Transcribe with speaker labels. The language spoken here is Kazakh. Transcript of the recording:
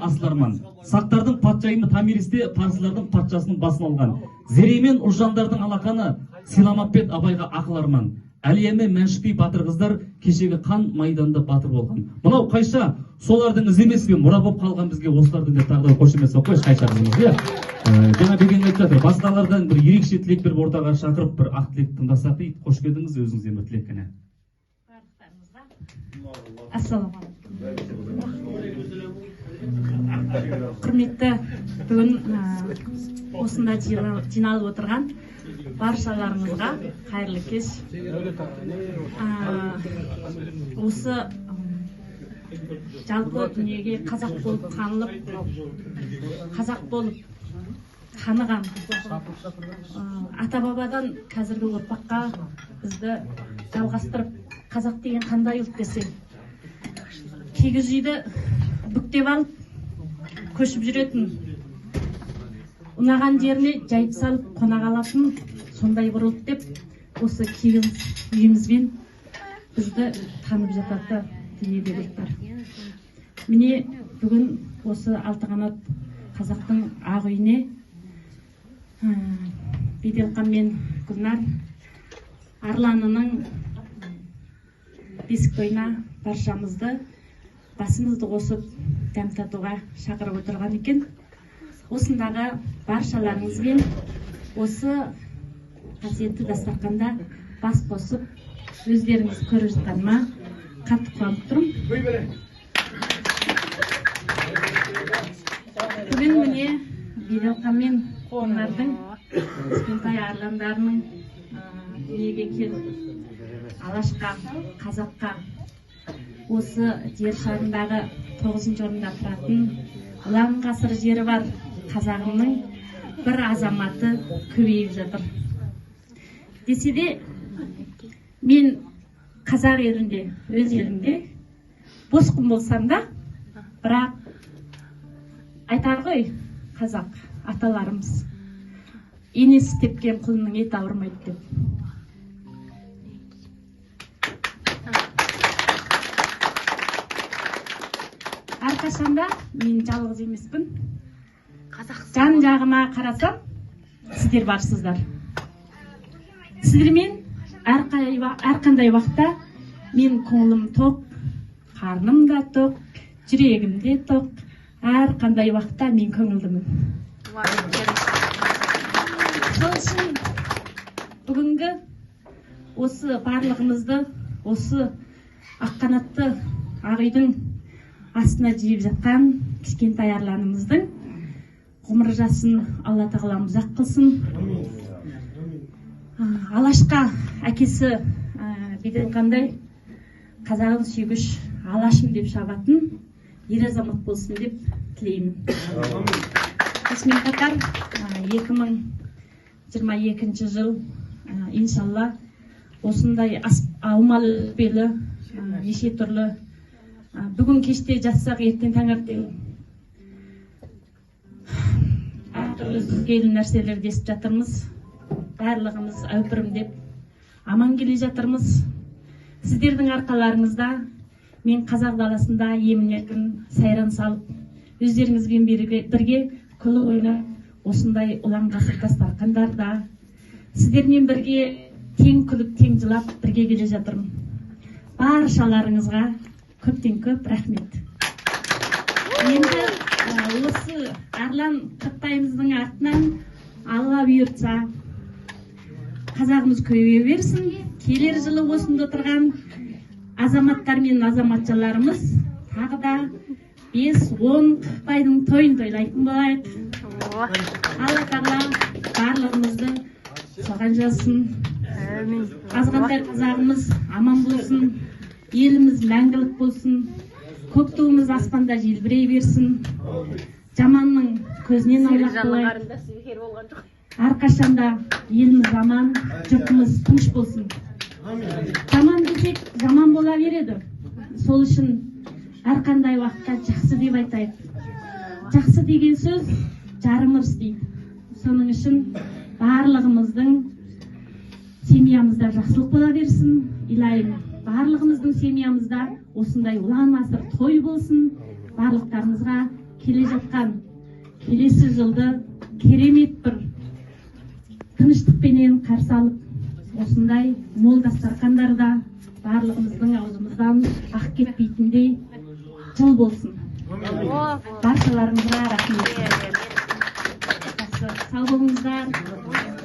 Speaker 1: асыл-арман. Сақтардың патшайымы Томиристе парсылардың патшасының басын алған. Зереймен Ұлжандардың алақаны, Силаматбек Абайға ақыл арман. Әлияме Мәншүкей батыр қыздар кешегі қан майданда батыр болған. Мынау Қайша солардың ізі емес пе, мұра болып қалған бізге осылардың деп тағы да қошемет соқпайыз Қайша қызымызға. Жаңа Беген айтып жатыр, басқалардан бір ерекше тілек беріп ортаға шақырып бір ақ тілек тыңдасақ дейді. Қош келдіңіз, өзіңізден бір тілек қана.
Speaker 2: Ассалаумағалейкум. Құрметті бүгін осында жиналып отырған баршаларыңызға қайырлы кеш. Осы жалпы дүниеге қазақ болып қанылып, қазақ болып қаныған ата-бабадан қазіргі ұрпаққа бізді жалғастырып, қазақ деген қандай ұлт десе, кигіз үйді бүктеп алып, көшіп жүретін, ұнаған жеріне жайып салып қонақ алатын сондай бір ұлт деп, осы кигіз үйімізбен бізді танып жатады дүние беректер. Міне бүгін осы Алтықанат қазақтың ақ үйіне Беделхан мен Гүлнар Арланының бесік тойына баршамызды басымызды қосып дәм татуға шақырып отырған екен. Осындағы баршаларыңызбен осы қасиетті дастарханда бас қосып өздеріңіз көріп жатқаныма қатты қуанып тұрмын. Бүгін міне Беделхан мен Гүлнардың кішкентай арландарының дүниеге келіп Алашқа, Қазаққа, осы жер шарындағы 9-ші орында тұратын ұлан ғасыр жері бар қазағымның бір азаматы көбейіп жатыр. Десе де, мен қазақ елінде, өз елінде босқын болсам да, бірақ айтар ғой қазақ аталарымыз, енесі тепкен құлынның еті ауырмайды деп. Әрқашанда мен жалғыз емеспін. Жан жағыма қарасам, сіздер барсыздар. Сіздермен әрқандай уақытта мен көңілім тоқ, қарным да тоқ, жүрегім де тоқ, әрқандай уақытта мен көңілдімін. Сол үшін бүгінгі осы барлығымызды, осы аққанатты ақ үйдің астына жиып жатқан кішкентай арланымыздың ғұмыр жасын Алла тағалам ұзақ қылсын. Алашқа әкесі Беделхандай қазағын сүйгіш алашым деп шабатын ер азамат болсын деп тілеймін. Осымен қатар 2022 жыл иншалла осындай аумалы өтпелі неше түрлі бүгін кеште жатсақ ертең таңертең әртүрлі күрделі нәрселерді естіп жатырмыз. Барлығымыз әупірімдеп аман келе жатырмыз. Сіздердің арқаларыңызда мен қазақ даласында емін-еркін сайран салып, өздеріңізбен бірге күліп ойнап осындай ұлан ғасыр дастархандарда сіздермен бірге тең күліп, тең жылап бірге келе жатырмын. Баршаларыңызға көптен көп рахмет. Енді осы Арлан Қырттайымыздың артынан Алла бұйыртса қазағымыз көбейе берсін. Келер жылы осында отырған азаматтар мен азаматшаларымыз тағы да 5-10 Қырттайдың тойын тойлайтын болайық. Алла тағала барлығымызды соған жазсын. Азғантай қазағымыз аман болсын, еліміз мәңгілік болсын, көк туымыз аспанда желбірей берсін, жаманның көзінен аулақ болайық. Әрқашанда еліміз аман, жұртымыз тыныш болсын. Жаман десек, жаман бола береді. Сол үшін әрқандай уақытта жақсы деп айтайық. Жақсы деген сөз жарымыз дейді. Соның үшін барлығымыздың семьямызда жақсылық бола берсін. Илайым барлығымыздың семьямызда осындай ұлан ғасыр той болсын. Барлықтарыңызға келе жатқан келесі жылды керемет бір тыныштықпенен қарсы алып, осындай мол дастархандарда барлығымыздың аузымыздан ақ кетпейтіндей жыл болсын. Баршаларыңызға рахмет. Сау болыңыздар.